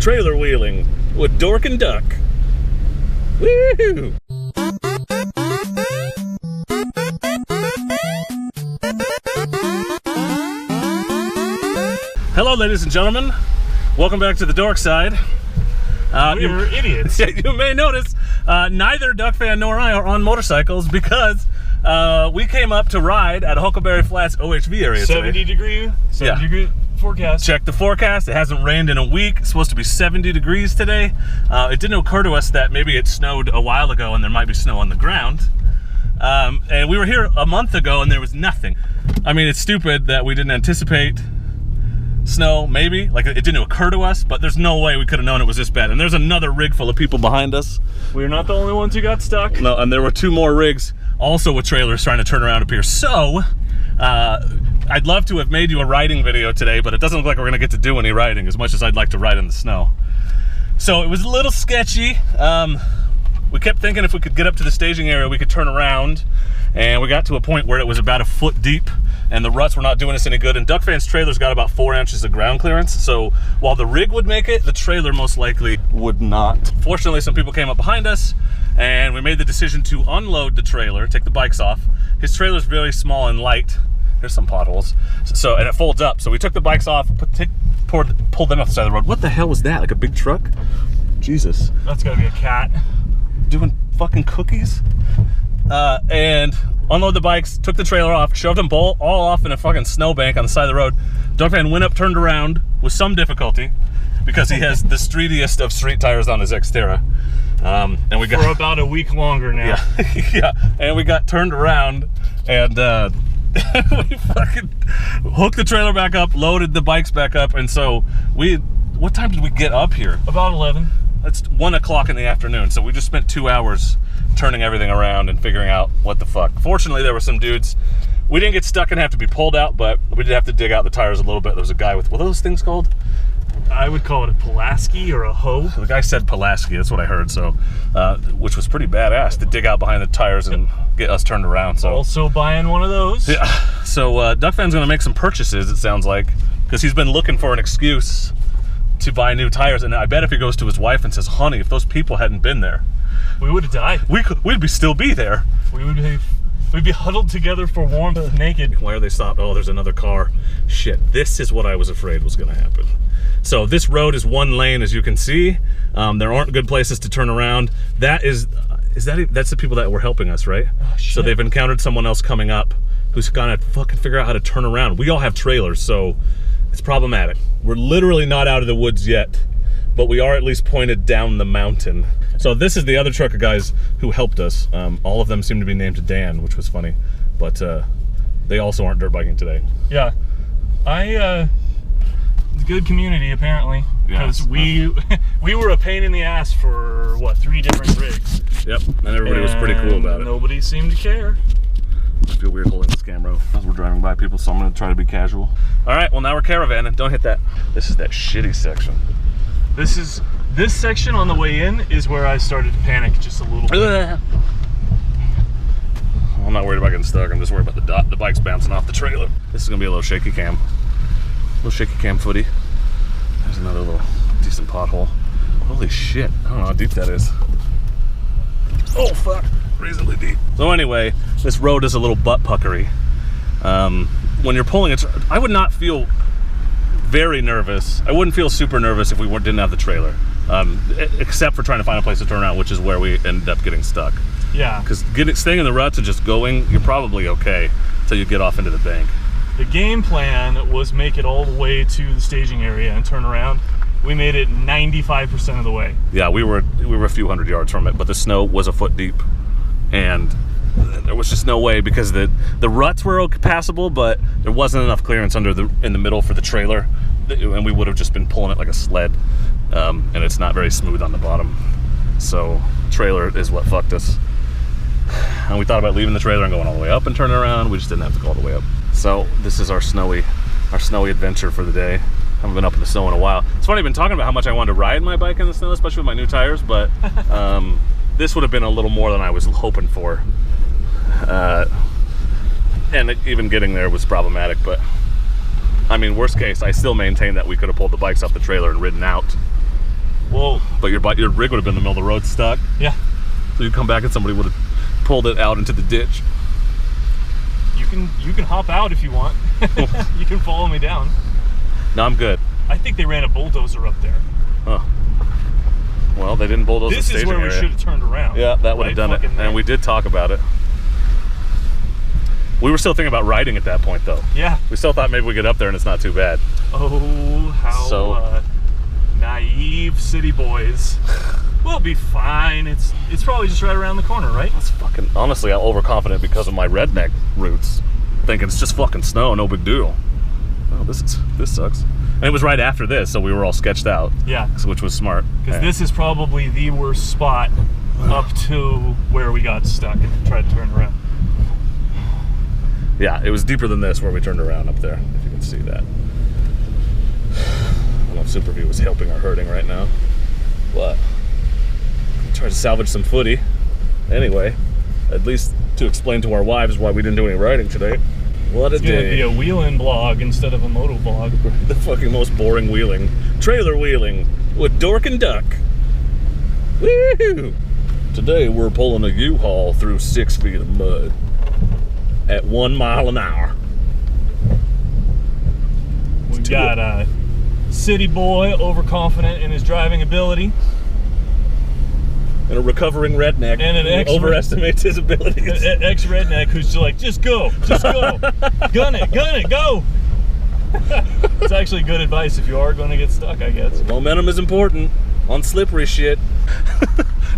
Trailer wheeling with Dork and Duck. Woo! Hello, ladies and gentlemen. Welcome back to the Dork side. We're idiots. You may notice neither Ducfan nor I are on motorcycles because we came up to ride at Huckleberry Flats OHV area 70 degree forecast. Check the forecast. It hasn't rained in a week. It's supposed to be 70 degrees today. It didn't occur to us that maybe it snowed a while ago and there might be snow on the ground. And we were here a month ago and there was nothing. I mean, it's stupid that we didn't anticipate snow, maybe. Like, it didn't occur to us, but there's no way we could have known it was this bad. And there's another rig full of people behind us. We're not the only ones who got stuck. No, and there were two more rigs also with trailers trying to turn around up here. So, I'd love to have made you a riding video today, but it doesn't look like we're gonna get to do any riding as much as I'd like to ride in the snow. So it was a little sketchy. We kept thinking if we could get up to the staging area, we could turn around. And we got to a point where it was about a foot deep and the ruts were not doing us any good. And Ducfan's trailer's got about 4 inches of ground clearance. So while the rig would make it, the trailer most likely would not. Fortunately, some people came up behind us and we made the decision to unload the trailer, take the bikes off. His trailer's very small and light. There's some potholes. So, and it folds up. So we took the bikes off, pulled them off the side of the road. What the hell was that? Like a big truck? Jesus. That's gotta be a cat. Doing fucking cookies? And unload the bikes, took the trailer off, shoved them all off in a fucking snowbank on the side of the road. Ducfan went up, turned around with some difficulty because he has the streetiest of street tires on his Xterra. And we got for about a week longer now. Yeah, yeah. And we got turned around and we fucking hooked the trailer back up, loaded the bikes back up, and so what time did we get up here? About 11. It's 1 o'clock in the afternoon, so we just spent 2 hours turning everything around and figuring out what the fuck. Fortunately, there were some dudes. We didn't get stuck and have to be pulled out, but we did have to dig out the tires a little bit. There was a guy with, what are those things called? I would call it a Pulaski or a hoe. The guy said Pulaski, that's what I heard, so, which was pretty badass to dig out behind the tires and get us turned around. So also buying one of those. Yeah, so Ducfan's gonna make some purchases, it sounds like, because he's been looking for an excuse to buy new tires, and I bet if he goes to his wife and says, honey, if those people hadn't been there, we would have died. We'd still be there. We'd be huddled together for warmth, naked. Why are they stopped? Oh, there's another car. Shit, this is what I was afraid was gonna happen. So this road is one lane, as you can see. There aren't good places to turn around. That's the people that were helping us, right? Oh, shit. So they've encountered someone else coming up who's gonna fucking figure out how to turn around. We all have trailers, so it's problematic. We're literally not out of the woods yet, but we are at least pointed down the mountain. So this is the other trucker guys who helped us. All of them seem to be named Dan, which was funny, but they also aren't dirt biking today. Yeah, it's a good community apparently, because we were a pain in the ass for what, 3 different rigs. Yep, and everybody was pretty cool about it. Nobody seemed to care. I feel weird holding this camera as we're driving by people, so I'm gonna try to be casual. All right, well now we're caravanning. Don't hit that. This is that shitty section. This section on the way in is where I started to panic just a little bit. I'm not worried about getting stuck. I'm just worried about the bikes bouncing off the trailer. This is gonna be a little shaky cam. Little shaky cam footy. There's another little decent pothole. Holy shit, I don't know how deep that is. Oh fuck, reasonably deep. So anyway, this road is a little butt puckery. When you're pulling it, I would not feel very nervous. I wouldn't feel super nervous if we didn't have the trailer, except for trying to find a place to turn around, which is where we ended up getting stuck. Yeah. Because staying in the ruts and just going, you're probably okay until you get off into the bank. The game plan was make it all the way to the staging area and turn around. We made it 95% of the way. Yeah, we were a few hundred yards from it, but the snow was a foot deep, and there was just no way because the ruts were passable, but there wasn't enough clearance in the middle for the trailer, and we would have just been pulling it like a sled, and it's not very smooth on the bottom. So trailer is what fucked us. And we thought about leaving the trailer and going all the way up and turning around. We just didn't have to go all the way up. So this is our snowy adventure for the day. I haven't been up in the snow in a while. It's funny, I've been talking about how much I wanted to ride my bike in the snow, especially with my new tires, but this would have been a little more than I was hoping for. And even getting there was problematic, but I mean, worst case, I still maintain that we could have pulled the bikes off the trailer and ridden out But your rig would have been in the middle of the road stuck. Yeah. So you come back and somebody would have pulled it out into the ditch. You can hop out if you want. You can follow me down. No, I'm good. I think they ran a bulldozer up there. Oh. Well, they didn't bulldoze the staging This is where we should have turned around. Yeah, that would have done it. And we did talk about it. We were still thinking about riding at that point, though. Yeah. We still thought maybe we get up there and it's not too bad. Oh, how naive city boys. We'll be fine. It's probably just right around the corner, right? That's fucking... Honestly, I'm overconfident because of my redneck roots. Thinking it's just fucking snow, no big deal. Oh, this sucks. And it was right after this, so we were all sketched out. Yeah. Which was smart. Because this is probably the worst spot up to where we got stuck and tried to turn around. Yeah, it was deeper than this where we turned around up there, if you can see that. I don't know if Superview is helping or hurting right now. But try to salvage some footy. Anyway, at least to explain to our wives why we didn't do any riding today. What a day. It's gonna be a wheeling vlog instead of a moto vlog. The fucking most boring wheeling. Trailer wheeling with Dork and Duck. Woo! Today we're pulling a U-Haul through 6 feet of mud at 1 mile an hour. We've got a city boy overconfident in his driving ability. And a recovering redneck and an who overestimates his abilities. An ex-redneck who's just like, just go. Gun it, go. It's actually good advice if you are going to get stuck, I guess. Momentum is important on slippery shit.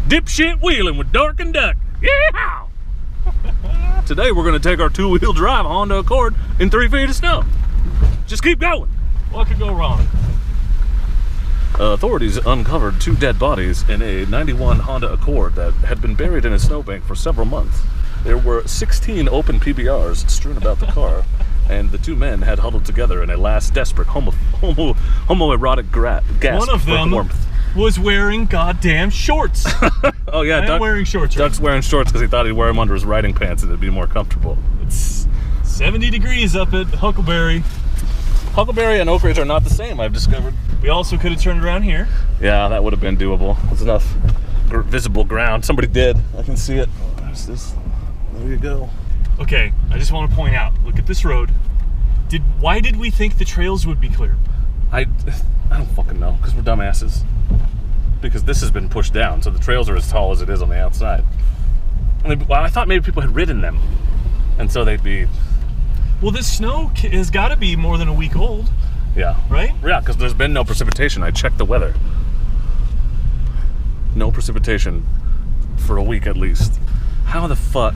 Dipshit wheeling with Dork and Duck. Yeah! Today we're going to take our 2-wheel drive Honda Accord in 3 feet of snow. Just keep going. What could go wrong? Authorities uncovered 2 dead bodies in a 91 Honda Accord that had been buried in a snowbank for several months. There were 16 open PBRs strewn about the car, and the 2 men had huddled together in a last desperate homoerotic gasp. One of them warmth. Was wearing goddamn shorts. Oh yeah, Duck wearing shorts. Duck's wearing shorts because he thought he'd wear them under his riding pants and it'd be more comfortable. It's 70 degrees up at Huckleberry. Huckleberry and Oakridge are not the same, I've discovered. We also could have turned around here. Yeah, that would have been doable. There's enough visible ground. Somebody did. I can see it. There's this. There you go. Okay, I just want to point out, look at this road. Why did we think the trails would be clear? I don't fucking know, because we're dumbasses. Because this has been pushed down, so the trails are as tall as it is on the outside. Well, I thought maybe people had ridden them, and so they'd be... Well, this snow has got to be more than a week old. Yeah. Right? Yeah, because there's been no precipitation. I checked the weather. No precipitation for a week at least. How the fuck?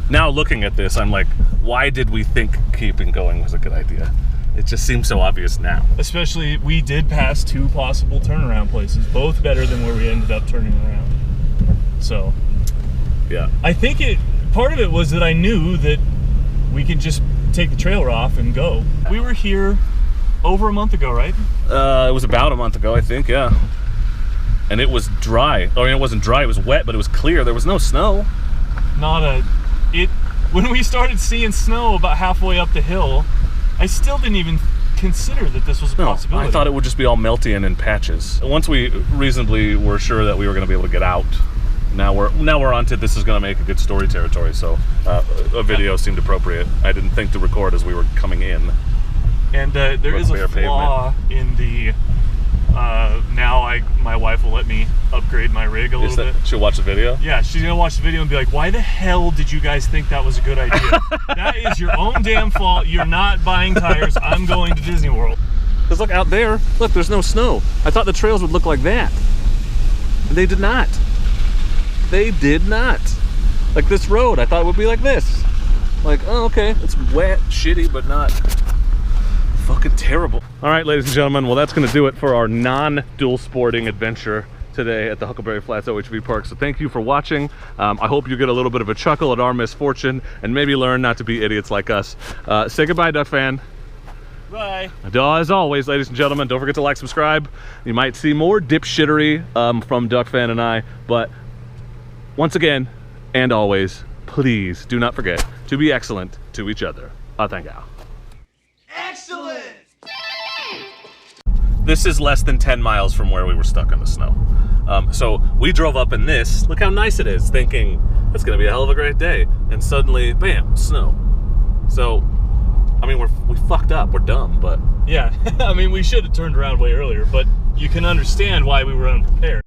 Now looking at this, I'm like, why did we think keeping going was a good idea? It just seems so obvious now. Especially, we did pass 2 possible turnaround places, both better than where we ended up turning around. So, yeah. I think part of it was that I knew that we could just take the trailer off and go. We were here over a month ago, right? It was about a month ago, I think, yeah. And it was dry. I mean, it wasn't dry, it was wet, but it was clear. There was no snow. When we started seeing snow about halfway up the hill, I still didn't even consider that this was a possibility. I thought it would just be all melty and in patches. Once we reasonably were sure that we were going to be able to get out, now we're on to this is going to make a good story territory, so a video seemed appropriate. I didn't think to record as we were coming in. And there is a flaw in the... my wife will let me upgrade my rig a little bit. She'll watch the video? Yeah, she's going to watch the video and be like, why the hell did you guys think that was a good idea? That is your own damn fault. You're not buying tires. I'm going to Disney World. Because look out there. Look, there's no snow. I thought the trails would look like that. And they did not. They did not. Like this road, I thought it would be like this. Like, oh, okay, it's wet, shitty, but not fucking terrible. All right, ladies and gentlemen, well, that's gonna do it for our non-dual sporting adventure today at the Huckleberry Flats OHV Park. So thank you for watching. I hope you get a little bit of a chuckle at our misfortune and maybe learn not to be idiots like us. Say goodbye, Ducfan. Bye. As always, ladies and gentlemen, don't forget to like, subscribe. You might see more dipshittery from Ducfan and I, but once again, and always, please do not forget to be excellent to each other. Thank you. Excellent! This is less than 10 miles from where we were stuck in the snow. So we drove up in this. Look how nice it is, thinking it's going to be a hell of a great day. And suddenly, bam, snow. So, I mean, we fucked up. We're dumb, but... Yeah, I mean, we should have turned around way earlier, but you can understand why we were unprepared.